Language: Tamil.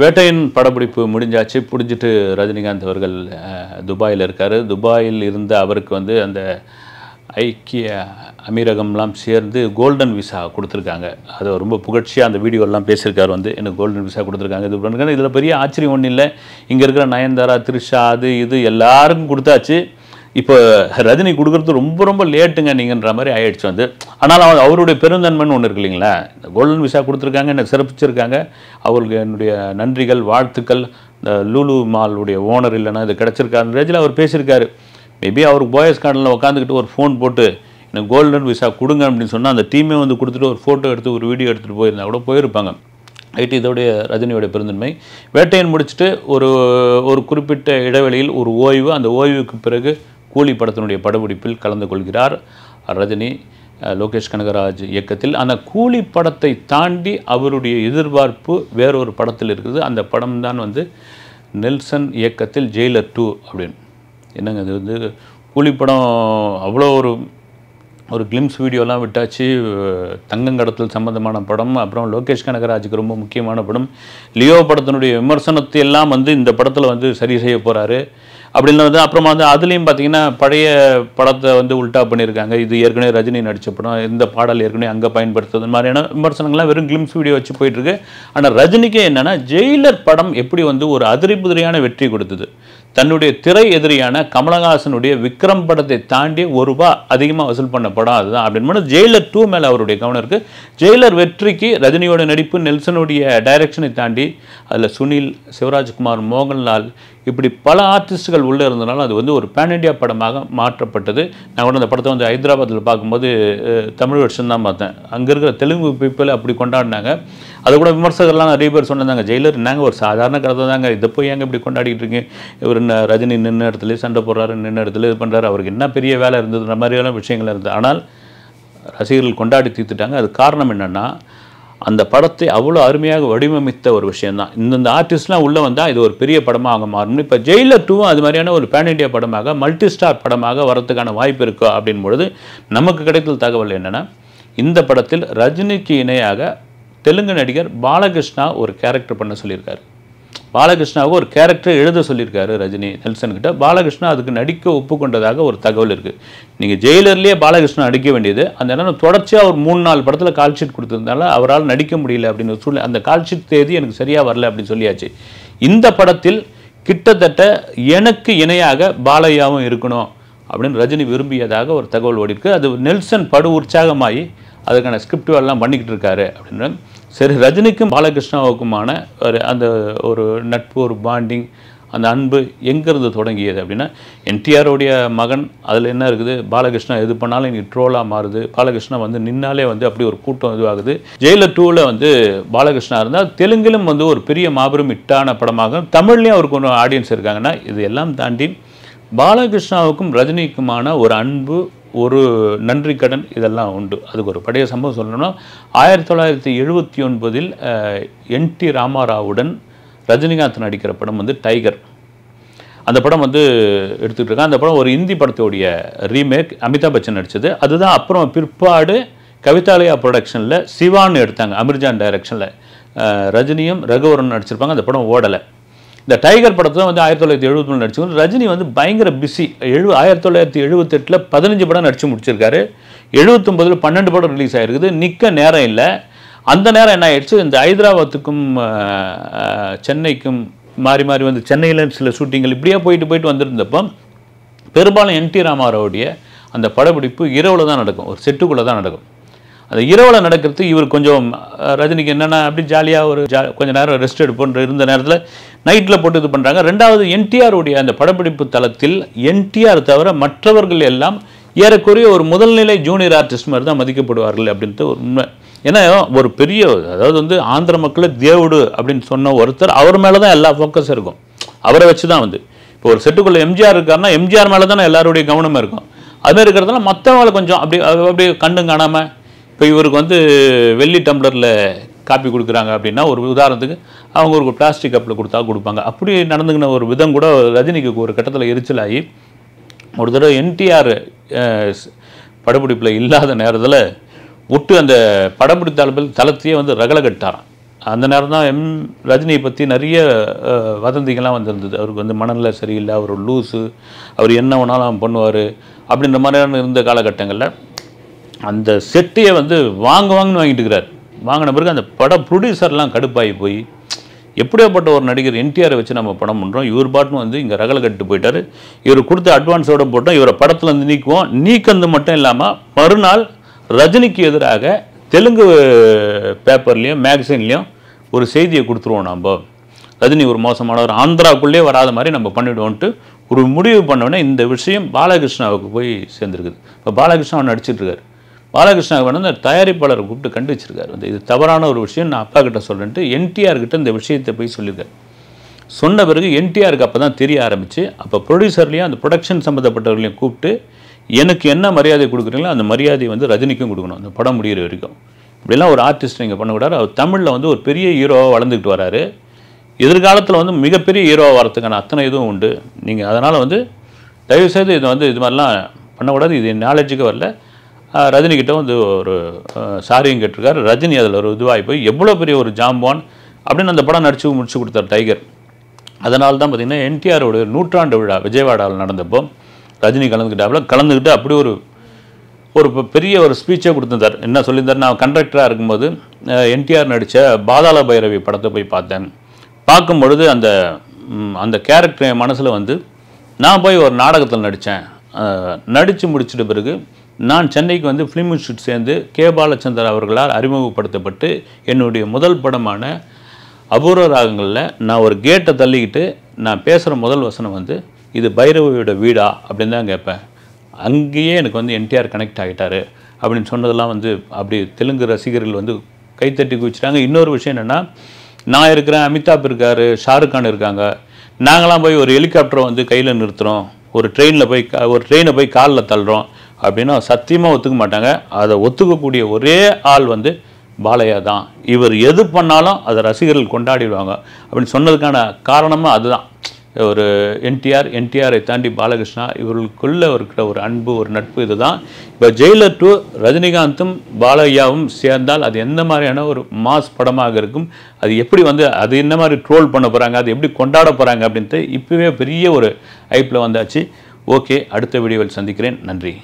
வேட்டையின் படப்பிடிப்பு முடிஞ்சாச்சு. முடிஞ்சிட்டு ரஜினிகாந்த் அவர்கள் துபாயில் இருக்கார். துபாயில் இருந்த அவருக்கு வந்து அந்த ஐக்கிய அமீரகம்லாம் சேர்ந்து கோல்டன் விசா கொடுத்துருக்காங்க. அது ரொம்ப புகழ்ச்சியாக அந்த வீடியோலாம் பேசியிருக்கார். வந்து எனக்கு கோல்டன் விசா கொடுத்துருக்காங்க. இது பண்ணுறாங்க. இதில் பெரிய ஆச்சரியம் ஒன்றும் இல்லை. இங்கே இருக்கிற நயன்தாரா, த்ரிஷா, அது இது எல்லாருக்கும் கொடுத்தாச்சு. இப்போ ரஜினி கொடுக்குறது ரொம்ப ரொம்ப லேட்டுங்க நீங்கன்ற மாதிரி ஆயிடுச்சு வந்து. ஆனால் அவருடைய பெருந்தன்மைன்னு ஒன்று இருக்கு இல்லைங்களா? இந்த கோல்டன் விசா கொடுத்துருக்காங்க, எனக்கு சிறப்பிச்சிருக்காங்க. அவருக்கு என்னுடைய நன்றிகள், வாழ்த்துக்கள். இந்த லூலு மாலுடைய ஓனர் இல்லைன்னா இது கிடச்சிருக்காரு ரேஜில் அவர் பேசியிருக்காரு. மேபி அவருக்கு போயஸ் கார்டனில் உட்காந்துக்கிட்டு ஒரு ஃபோன் போட்டு எனக்கு கோல்டன் விசா கொடுங்க அப்படின்னு சொன்னால் அந்த டீமே வந்து கொடுத்துட்டு ஒரு ஃபோட்டோ எடுத்து ஒரு வீடியோ எடுத்துகிட்டு போயிருந்தா கூட போயிருப்பாங்க. ரைட்டு, இதோடைய ரஜினியோடைய பெருந்தன்மை. வேட்டையன் முடிச்சுட்டு ஒரு குறிப்பிட்ட இடைவெளியில் ஒரு ஓய்வு. அந்த ஓய்வுக்கு பிறகு கூலி படத்தினுடைய படப்பிடிப்பில் கலந்து கொள்கிறார் ரஜினி. லோகேஷ் கனகராஜ் இயக்கத்தில். அந்த கூலி படத்தை தாண்டி அவருடைய எதிர்பார்ப்பு வேறொரு படத்தில் இருக்குது. அந்த படம் தான் வந்து நெல்சன் இயக்கத்தில் ஜெயிலர் 2 அப்படின்னு. என்னங்க அது வந்து கூலி படம் அவ்வளோ ஒரு கிளிம்ஸ் வீடியோலாம் விட்டாச்சு. தங்கங்கடத்தல் சம்பந்தமான படம். அப்புறம் லோகேஷ் கனகராஜுக்கு ரொம்ப முக்கியமான படம். லியோ படத்தினுடைய விமர்சனத்தை எல்லாம் வந்து இந்த படத்தில் வந்து சரி செய்ய போகிறாரு அப்படின்னு வந்து. அப்புறமா வந்து அதுலேயும் பார்த்தீங்கன்னா பழைய படத்தை வந்து உல்ட்டா பண்ணியிருக்காங்க. இது ஏற்கனவே ரஜினி நடித்த படம், இந்த பாடல் ஏற்கனவே அங்கே பயன்படுத்துறது மாதிரியான விமர்சனங்கள்லாம் வெறும் கிளிம்ஸ் வீடியோ வச்சு போயிட்டுருக்கு. ஆனால் ரஜினிக்கே என்னென்னா ஜெயிலர் படம் எப்படி வந்து ஒரு அதிரிபுதிரியான வெற்றி கொடுத்தது. தன்னுடைய திரை எதிரியான கமலஹாசனுடைய விக்ரம் படத்தை தாண்டி ₹1 அதிகமாக வசூல் பண்ண படம் அதுதான் அப்படின்னு. ஜெயிலர் 2 மேலே அவருடைய கவனம் இருக்குது. ஜெயிலர் வெற்றிக்கு ரஜினியோட நடிப்பு, நெல்சனுடைய டைரக்ஷனை தாண்டி அதில் சுனில், சிவராஜ்குமார், மோகன்லால் இப்படி பல ஆர்டிஸ்டுகள் உள்ளே இருந்தனால அது வந்து ஒரு பேன் இண்டியா படமாக மாற்றப்பட்டது. நான் கூட அந்த படத்தை வந்து ஹைதராபாத்தில் பார்க்கும்போது தமிழ் வருஷம் தான் பார்த்தேன். அங்கே இருக்கிற தெலுங்கு பீப்புள் அப்படி கொண்டாடினாங்க. அதை கூட விமர்சகர்லாம் நிறைய பேர் சொன்னாங்க, ஜெயிலர் என்னங்க ஒரு சாதாரண கதை தாங்க, இதை போய் ஏங்க இப்படி கொண்டாடிட்டு இருக்கீங்க, இவர் ரஜினி நின்ன இடத்துல சண்டை போடுறாரு, நின்ன இடத்துல இது பண்ணுறாரு, அவருக்கு என்ன பெரிய வேலை இருந்ததுன்ற மாதிரியான விஷயங்கள் இருந்தது. ஆனால் ரசிகர்கள் கொண்டாடி தீர்த்துட்டாங்க. அது காரணம் என்னென்னா அந்த படத்தை அவ்வளோ அருமையாக வடிவமைத்த ஒரு விஷயந்தான். இந்த ஆர்டிஸ்ட்லாம் உள்ளே வந்தால் இது ஒரு பெரிய படமாக அவங்க மாறணும். இப்போ ஜெயிலர் 2 அது மாதிரியான ஒரு பேன் இண்டியா படமாக, மல்டி ஸ்டார் படமாக வரதுக்கான வாய்ப்பு இருக்கோ அப்படின் பொழுது நமக்கு கிடைத்த தகவல் என்னென்னா இந்த படத்தில் ரஜினிக்கு இணையாக தெலுங்கு நடிகர் பாலகிருஷ்ணா ஒரு கேரக்டர் பண்ண சொல்லியிருக்காரு. பாலகிருஷ்ணாவுக்கு ஒரு கேரக்டர் எழுத சொல்லியிருக்காரு ரஜினி நெல்சன்கிட்ட. பாலகிருஷ்ணா அதுக்கு நடிக்க ஒப்புக்கொண்டதாக ஒரு தகவல் இருக்குது. நீங்கள் ஜெயிலர்லேயே பாலகிருஷ்ணா நடிக்க வேண்டியது, அந்த நேரம் தொடர்ச்சியாக ஒரு 3-4 படத்தில் கால் ஷீட் கொடுத்துருந்தால அவரால் நடிக்க முடியல அப்படின்னு சொல்லி அந்த கால் ஷீட் தேதி எனக்கு சரியாக வரல அப்படின்னு சொல்லியாச்சு. இந்த படத்தில் கிட்டத்தட்ட எனக்கு இணையாக பாலையாவும் இருக்கணும் அப்படின்னு ரஜினி விரும்பியதாக ஒரு தகவல் ஓடி இருக்குது. அது நெல்சன் படு உற்சாகமாகி அதுக்கான ஸ்கிரிப்ட் எல்லாம் பண்ணிக்கிட்டு இருக்காரு அப்படின்னு. சரி, ரஜினிக்கும் பாலகிருஷ்ணாவுக்குமான அந்த ஒரு நட்பு, ஒரு பாண்டிங், அந்த அன்பு எங்கேருந்து தொடங்கியது அப்படின்னா என்டிஆருடைய மகன். அதில் என்ன இருக்குது, பாலகிருஷ்ணா எது பண்ணாலும் இன்னைக்கு ட்ரோலாக மாறுது. பாலகிருஷ்ணா வந்து நின்னாலே வந்து அப்படி ஒரு கூட்டம் இதுவாகுது. ஜெயிலர் 2ல் வந்து பாலகிருஷ்ணா இருந்தால் தெலுங்கிலும் வந்து ஒரு பெரிய மாபெரும் ஹிட்டான படமாக, தமிழ்லேயும் அவருக்கு ஒன்று ஆடியன்ஸ் இருக்காங்கன்னா இது எல்லாம் தாண்டி பாலகிருஷ்ணாவுக்கும் ரஜினிக்குமான ஒரு அன்பு, ஒரு நன்றி கடன் இதெல்லாம் உண்டு. அதுக்கு ஒரு பழைய சம்பவம் சொல்லணும்னா 1979 என்டி ராமாராவுடன் ரஜினிகாந்த் நடிக்கிற படம் வந்து டைகர். அந்த படம் வந்து எடுத்துகிட்டு இருக்காங்க. அந்த படம் ஒரு இந்தி படத்தோடைய ரீமேக், அமிதாப் பச்சன் நடித்தது. அதுதான் அப்புறம் பிற்பாடு கவிதாலயா ப்ரொடக்ஷனில் சிவான்னு எடுத்தாங்க, அமிர்ஜான் டைரக்ஷனில். ரஜினியும் ரகுவரன் நடிச்சிருப்பாங்க. அந்த படம் ஓடலை. இந்த டைகர் படத்தை வந்து 1973 நடிச்சு ரஜினி வந்து பயங்கர பிஸி. 1978 15 படம் நடித்து முடிச்சிருக்காரு. 79 12 படம் ரிலீஸ் ஆகிருக்குது. நிற்க நேரம் இல்லை. அந்த நேரம் என்ன ஆயிடுச்சு, இந்த ஹைதராபாத்துக்கும் சென்னைக்கும் மாறி மாறி வந்து சென்னையில் சில ஷூட்டிங்கள் இப்படியே போயிட்டு வந்திருந்தப்போ பெரும்பாலும் என்டி ராமாராவுடைய அந்த படப்பிடிப்பு இரவில் தான் நடக்கும், ஒரு செட்டுக்குள்ளே தான் நடக்கும். அந்த இரவில் நடக்கிறது இவர் கொஞ்சம் ரஜினிக்கு என்னென்னா அப்படி ஜாலியாக கொஞ்சம் நேரம் ரெஸ்ட் எடுப்போன்ற இருந்த நேரத்தில் நைட்டில் போட்டு இது பண்ணுறாங்க. ரெண்டாவது என்டிஆருடைய அந்த படப்பிடிப்பு தளத்தில் என்டிஆர் தவிர மற்றவர்கள் எல்லாம் ஏறக்குறைய ஒரு முதல்நிலை ஜூனியர் ஆர்டிஸ்ட் மாதிரி தான் மதிக்கப்படுவார்கள் அப்படின்ட்டு ஒரு உண்மை. ஏன்னா ஒரு பெரிய, அதாவது வந்து ஆந்திர மக்களை தேவுடு அப்படின்னு சொன்ன ஒருத்தர், அவர் மேலே தான் எல்லா ஃபோக்கஸும் இருக்கும். அவரை வச்சு தான் வந்து இப்போ ஒரு செட்டுக்குள்ளே எம்ஜிஆர் இருக்காருன்னா எம்ஜிஆர் மேலே தானே எல்லாருடைய கவனமாக இருக்கும். அதுமாதிரி இருக்கிறதுனால மற்றவங்களை கொஞ்சம் அப்படி கண்டு காணாமல். இப்போ இவருக்கு வந்து வெள்ளி டம்ளரில் காப்பி கொடுக்குறாங்க அப்படின்னா ஒரு உதாரணத்துக்கு அவங்க ஒரு பிளாஸ்டிக் கப்பில் கொடுப்பாங்க. அப்படி நடந்துக்கின ஒரு விதம் கூட ரஜினிக்கு ஒரு கட்டத்தில் எரிச்சலாகி ஒரு தடவை என்டிஆர் படப்பிடிப்பில் இல்லாத நேரத்தில் விட்டு அந்த படப்பிடிப்பு தளத்தையே வந்து ரகலை கட்டாராம். அந்த நேரம் தான் ரஜினியை பற்றி நிறைய வதந்திகள்லாம் வந்திருந்தது. அவருக்கு வந்து மனநிலை சரியில்லை, அவர் லூஸு, அவர் என்ன வேணாலும் அவன் பண்ணுவார் அப்படின்ற மாதிரியான இருந்த காலகட்டங்களில் அந்த செட்டையை வந்து வாங்குன்னு வாங்கிட்டு இருக்கிறார். வாங்கின பிறகு அந்த பட ப்ரொடியூசர்லாம் கடுப்பாகி போய் எப்படியாப்பட்ட ஒரு நடிகர் என்டிஆரை வச்சு நம்ம படம் பண்ணுறோம், இவர் பாட்டுன்னு வந்து இங்கே ரகலை கட்டு போயிட்டார், இவர் கொடுத்த அட்வான்ஸோடு போட்டோம், இவரை படத்தில் வந்து நீக்குவோம், நீக்கிறது மட்டும் இல்லாமல் மறுநாள் ரஜினிக்கு எதிராக தெலுங்கு பேப்பர்லேயும் மேகசின்லேயும் ஒரு செய்தியை கொடுத்துருவோம். நம்ம ரஜினி ஒரு மோசமானவர், ஆந்திராவுக்குள்ளே வராத மாதிரி நம்ம பண்ணிவிடுவோன்ட்டு ஒரு முடிவு பண்ணோன்னே இந்த விஷயம் பாலகிருஷ்ணாவுக்கு போய் சேர்ந்துருக்குது. இப்போ பாலகிருஷ்ணா நடிச்சிட்ருக்காரு. பாலகிருஷ்ணா வந்து அந்த தயாரிப்பாளரை கூப்பிட்டு கண்டிச்சிருக்காரு. வந்து இது தவறான ஒரு விஷயம், நான் அப்பா கிட்ட சொல்கிறேன்ட்டு என்டிஆர்கிட்ட இந்த விஷயத்தை போய் சொல்லியிருக்காரு. சொன்ன பிறகு என்டிஆருக்கு அப்போ தான் தெரிய ஆரம்பித்து, அப்போ ப்ரொடியூசர்லேயும் அந்த ப்ரொடக்ஷன் சம்மந்தப்பட்டவர்களையும் கூப்பிட்டு எனக்கு என்ன மரியாதை கொடுக்குறீங்களோ அந்த மரியாதையை வந்து ரஜினிக்கும் கொடுக்கணும், அந்த படம் முடிகிற வரைக்கும். இப்படிலாம் ஒரு ஆர்டிஸ்ட் நீங்கள் பண்ணக்கூடாது. அவர் தமிழில் வந்து ஒரு பெரிய ஹீரோவாக வளர்ந்துக்கிட்டு வராரு. எதிர்காலத்தில் வந்து மிகப்பெரிய ஹீரோவாக வரத்துக்கான அத்தனை இதுவும் உண்டு. நீங்கள் அதனால் வந்து தயவுசெய்து இது மாதிரிலாம் பண்ணக்கூடாது. இது நாலேஜுக்கு வரல. ரஜினிகிட்ட வந்து ஒரு சாரியும் கேட்டிருக்காரு. ரஜினி அதில் ஒரு இதுவாகி போய் எவ்வளோ பெரிய ஒரு ஜாம்பான் அப்படின்னு அந்த படம் நடிச்சு முடிச்சு கொடுத்தார் டைகர். அதனால தான் பார்த்திங்கன்னா என்டிஆரோட 100ஆண்டு விழா விஜயவாடாவில் நடந்தப்போ ரஜினி கலந்துக்கிட்டு அப்படி ஒரு பெரிய ஒரு ஸ்பீச்சே கொடுத்துருந்தார். என்ன சொல்லியிருந்தார், நான் கண்டக்டராக இருக்கும்போது என்டிஆர் நடித்த பாதாள பைரவி படத்தை போய் பார்த்தேன். பார்க்கும்பொழுது அந்த கேரக்டர் என் மனசில் வந்து நான் போய் ஒரு நாடகத்தில் நடித்தேன். நடித்து முடிச்சிட்ட பிறகு நான் சென்னைக்கு வந்து ஃபிலிம் இன்ஸ்டியூட் சேர்ந்து கே பாலச்சந்தர் அவர்களால் அறிமுகப்படுத்தப்பட்டு என்னுடைய முதல் படமான அபூர்வ ராகங்களில் நான் ஒரு கேட்டை தள்ளிக்கிட்டு நான் பேசுகிற முதல் வசனம் வந்து இது பைரவியோட வீடா அப்படின்னு தான் கேட்பேன். அங்கேயே எனக்கு வந்து என்டிஆர் கனெக்ட் ஆகிட்டார் அப்படின்னு சொன்னதெல்லாம் வந்து அப்படி தெலுங்கு ரசிகர்கள் வந்து கைத்தட்டி குவிச்சிட்டாங்க. இன்னொரு விஷயம் என்னென்னா, நான் இருக்கிறேன், அமிதாப் இருக்கார், ஷாருக் கான் இருக்காங்க, நாங்களாம் போய் ஒரு ஹெலிகாப்டரை வந்து கையில் நிறுத்துகிறோம், ஒரு ட்ரெயினை போய் காலில் தள்ளுறோம் அப்படின்னா சத்தியமாக ஒத்துக்க மாட்டாங்க. அதை ஒத்துக்கக்கூடிய ஒரே ஆள் வந்து பாலையா தான். இவர் எது பண்ணாலும் அதை ரசிகர்கள் கொண்டாடிடுவாங்க அப்படின்னு சொன்னதுக்கான காரணமாக அதுதான். ஒரு என்டிஆரை தாண்டி பாலகிருஷ்ணா இவர்களுக்குள்ளே இருக்கிற ஒரு அன்பு, ஒரு நட்பு இதுதான். இப்போ ஜெயிலர் 2 ரஜினிகாந்தும் பாலையாவும் சேர்ந்தால் அது எந்த மாதிரியான ஒரு மாஸ் படமாக இருக்கும், அது எப்படி வந்து அது என்ன மாதிரி ட்ரோல் பண்ண போகிறாங்க, அது எப்படி கொண்டாட போகிறாங்க அப்படின்ட்டு இப்போவே பெரிய ஒரு ஐப்பில் வந்தாச்சு. ஓகே, அடுத்த வீடியோவில் சந்திக்கிறேன். நன்றி.